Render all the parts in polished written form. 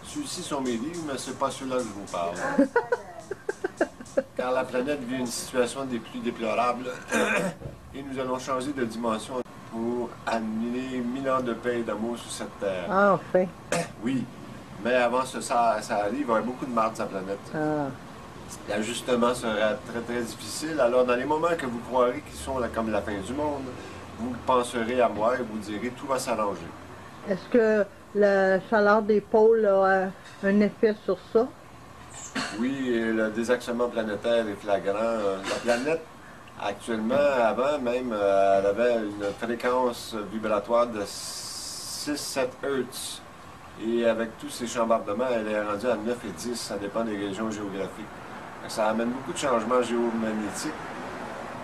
Ceux-ci sont mes livres, mais c'est pas ceux-là que je vous parle. Car la planète vit une situation des plus déplorables et nous allons changer de dimension pour amener 1000 ans de paix et d'amour sur cette Terre. Ah, enfin. Oui, mais avant que ça arrive, il y aura beaucoup de marde sur la planète. Ah. L'ajustement sera très très difficile. Alors dans les moments que vous croirez qu'ils sont là, comme la fin du monde, vous penserez à moi et vous direz tout va s'arranger. Est-ce que la chaleur des pôles a un effet sur ça? Oui, et le désaxement planétaire est flagrant. La planète, actuellement, avant même, elle avait une fréquence vibratoire de 6-7 Hz. Et avec tous ces chambardements, elle est rendue à 9 et 10, ça dépend des régions géographiques. Ça amène beaucoup de changements géomagnétiques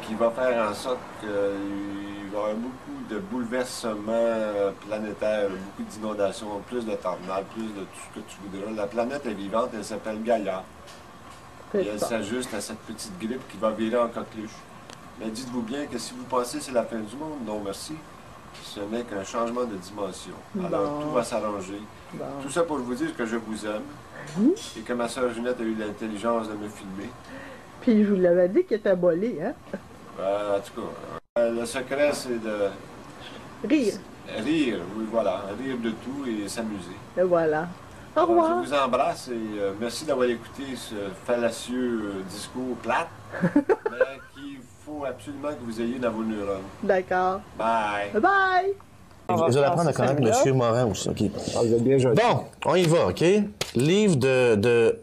qui va faire en sorte qu'il va y avoir beaucoup de bouleversements planétaires, beaucoup d'inondations, plus de tornades, plus de tout ce que tu voudras. La planète est vivante, elle s'appelle Gaïa. Et elle s'ajuste à cette petite grippe qui va virer en coqueluche. Mais dites-vous bien que si vous pensez que c'est la fin du monde, non merci, ce n'est qu'un changement de dimension. Alors tout va s'arranger. Tout ça pour vous dire que je vous aime et que ma soeur Ginette a eu l'intelligence de me filmer. Puis je vous l'avais dit qu'elle était abolée, hein? En tout cas, le secret c'est de... Rire. Rire, oui voilà, rire de tout et s'amuser. Et voilà. Au revoir. Alors, je vous embrasse et merci d'avoir écouté ce fallacieux discours plate, mais qu'il faut absolument que vous ayez dans vos neurones. D'accord. Bye. Bye. Je vais apprendre à connaître M. Morin aussi. OK. Bon, on y va, OK? Livre de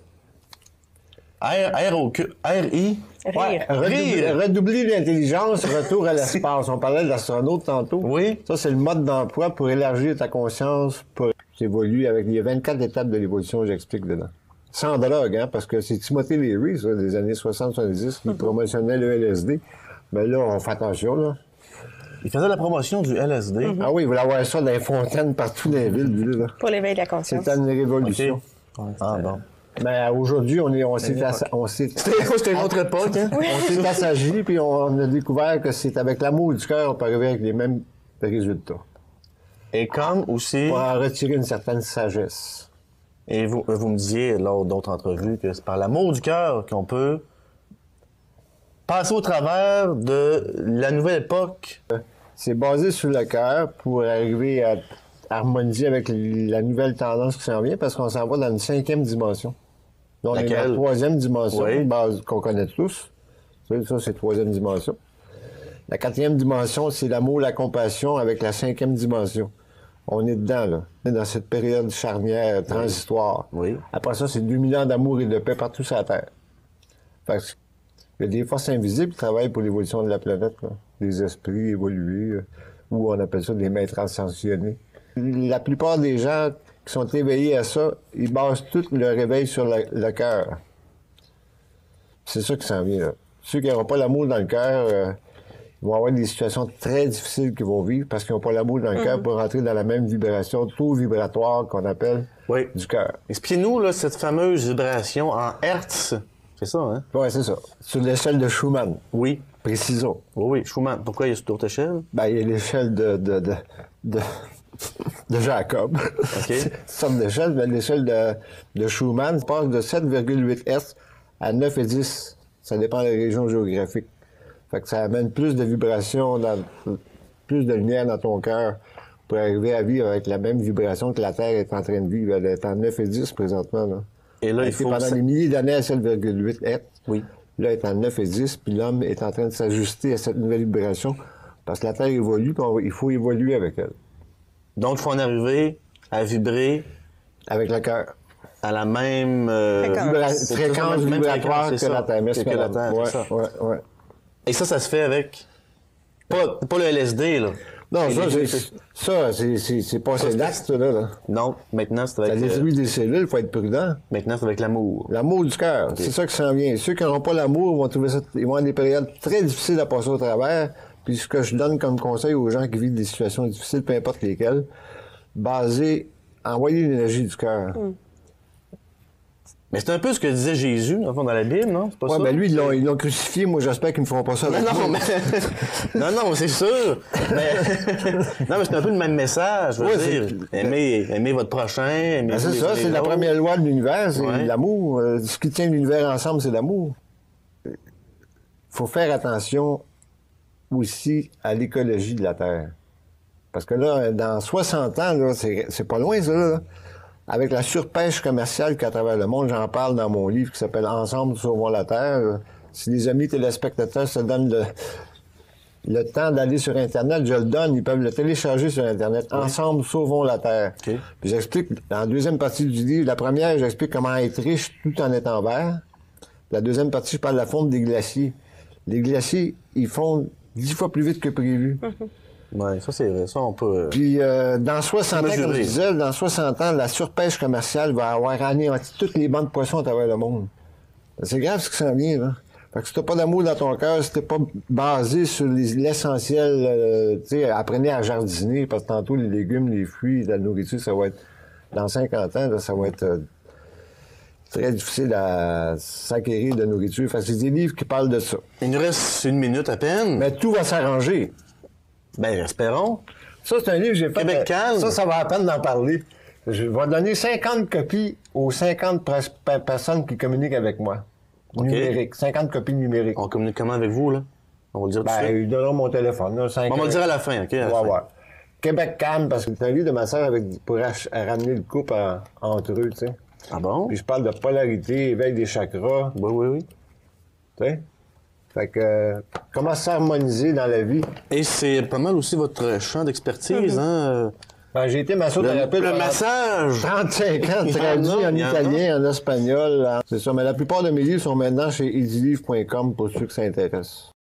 R-I. Rire. Redoubler l'intelligence, retour à l'espace. On parlait de l'astronaute tantôt. Oui. Ça, c'est le mode d'emploi pour élargir ta conscience, pour évoluer avec... Il y a 24 étapes de l'évolution, j'explique dedans. Sans drogue, hein, parce que c'est Timothy Leary, ça, des années 60-70, qui promotionnait le LSD. Mais là, on fait attention, là. Il faisait la promotion du LSD. Ah oui, il voulait avoir ça dans les fontaines partout dans les villes, lui, là. Pour l'éveil de la conscience. C'était une révolution. Okay. Ah bon. Mais aujourd'hui, on s'est... C'était une autre époque, hein? On s'est assagi, puis on a découvert que c'est avec l'amour du cœur qu'on peut arriver avec les mêmes résultats. Et comme aussi... Pour en retirer une certaine sagesse. Et vous me disiez lors d'autres entrevues que c'est par l'amour du cœur qu'on peut passer au travers de la nouvelle époque. C'est basé sur le cœur pour arriver à harmoniser avec la nouvelle tendance qui s'en vient, parce qu'on s'en va dans une 5e dimension. Donc, on est dans la 3e dimension, oui, qu'on connaît tous. Ça, c'est la 3e dimension. La 4e dimension, c'est l'amour, la compassion avec la 5e dimension. On est dedans, là. On est dans cette période charnière, transitoire. Oui. Après ça, c'est 2000 ans d'amour et de paix partout sur la Terre. Fait que, il y a des forces invisibles qui travaillent pour l'évolution de la planète, là. Des esprits évolués, ou on appelle ça des maîtres ascensionnés. La plupart des gens qui sont éveillés à ça, ils basent tout leur réveil sur le cœur. C'est ça qui s'en vient, là. Ceux qui n'auront pas l'amour dans le cœur, ils vont avoir des situations très difficiles qu'ils vont vivre parce qu'ils n'ont pas l'amour dans le cœur pour rentrer dans la même vibration, taux vibratoire qu'on appelle du cœur. Expliquez-nous, là, cette fameuse vibration en Hertz. C'est ça, hein? Oui, c'est ça. Sur l'échelle de Schumann. Oui. Précisons. Oui, Schumann. Pourquoi il y a cette autre échelle? Ben, il y a l'échelle de Jacob. OK. C'est une sorte d'échelle, mais l'échelle de Schumann passe de 7,8 Hz à 9 et 10. Ça dépend des régions géographiques. Fait que ça amène plus de vibrations, plus de lumière dans ton cœur pour arriver à vivre avec la même vibration que la Terre est en train de vivre. Elle est en 9 et 10 présentement, là. Et là, il faut... pendant des milliers d'années à 7,8 Hz. Oui. Là, elle est en 9 et 10, puis l'homme est en train de s'ajuster à cette nouvelle vibration parce que la Terre évolue, puis il faut évoluer avec elle. Donc, il faut en arriver à vibrer... Avec le cœur. À la même... fréquence vibratoire que la Terre. Que la Terre, ouais, c'est ça. Ouais. Et ça se fait avec... Pas le LSD, là. Non, c'est pas ces dates, là. Non, maintenant, c'est avec... Ça détruit des cellules, il faut être prudent. Maintenant, c'est avec l'amour. L'amour du cœur, okay. C'est ça qui s'en vient. Ceux qui n'auront pas l'amour vont trouver ça... Ils vont avoir des périodes très difficiles à passer au travers. Puis ce que je donne comme conseil aux gens qui vivent des situations difficiles, peu importe lesquelles, envoyer l'énergie du cœur. Mais c'est un peu ce que disait Jésus, dans le fond, dans la Bible, non? C'est pas Ouais, ça? ben lui, ils l'ont crucifié. Moi, j'espère qu'ils ne feront pas ça avec Non, moi. mais... non, c'est sûr. Mais... non, mais c'est un peu le même message, je veux Ouais, dire. Aimez votre prochain, aimez Ben, c'est ça, c'est la première loi de l'univers, c'est Ouais. l'amour. Ce qui tient l'univers ensemble, c'est l'amour. Il faut faire attention aussi à l'écologie de la Terre. Parce que là, dans 60 ans, là, c'est pas loin, ça, là. Avec la surpêche commerciale qu'à travers le monde, j'en parle dans mon livre qui s'appelle « Ensemble, sauvons la Terre ». Si les amis téléspectateurs se donnent le temps d'aller sur Internet, je le donne, ils peuvent le télécharger sur Internet. « Ensemble, sauvons la Terre ». OK. Puis j'explique, dans la deuxième partie du livre, la première, j'explique comment être riche tout en étant vert. La deuxième partie, je parle de la fonte des glaciers. Les glaciers, ils fondent 10 fois plus vite que prévu. Ouais, ça c'est vrai. Ça, on peut... Puis dans 60 ans, mesurer. comme je disais, dans 60 ans, la surpêche commerciale va avoir anéanti toutes les bancs de poissons à travers le monde. C'est grave ce qui s'en vient, là. Fait que si t'as pas d'amour dans ton cœur, si t'es pas basé sur l'essentiel, tu sais, apprenez à jardiner, parce que tantôt, les légumes, les fruits, la nourriture, ça va être... Dans 50 ans, là, ça va être très difficile à s'acquérir de nourriture. Fait que c'est des livres qui parlent de ça. Il nous reste 1 minute à peine. Mais tout va s'arranger. Ben, espérons. Ça, c'est un livre que j'ai fait. Québec calme. Ça va à peine d'en parler. Je vais donner 50 copies aux 50 personnes qui communiquent avec moi. OK. Numérique. 50 copies numériques. On communique comment avec vous, là? On va le dire tout de Ben, suite. ils donneront mon téléphone. Là, On va le dire à la fin, OK? à la On va fin. voir. Québec calme, parce que c'est un livre de ma sœur pour ramener le couple entre eux, tu sais. Ah bon? Puis je parle de polarité, éveil des chakras, Oui, oui, oui. tu sais. Fait que, comment s'harmoniser dans la vie. Et c'est pas mal aussi votre champ d'expertise, hein? Ben, j'ai été massothérapeute Le pendant massage! 35 ans, Il y en traduit a, en il y en a. italien, en espagnol. C'est ça, mais la plupart de mes livres sont maintenant chez edilivre.com pour ceux qui s'intéressent.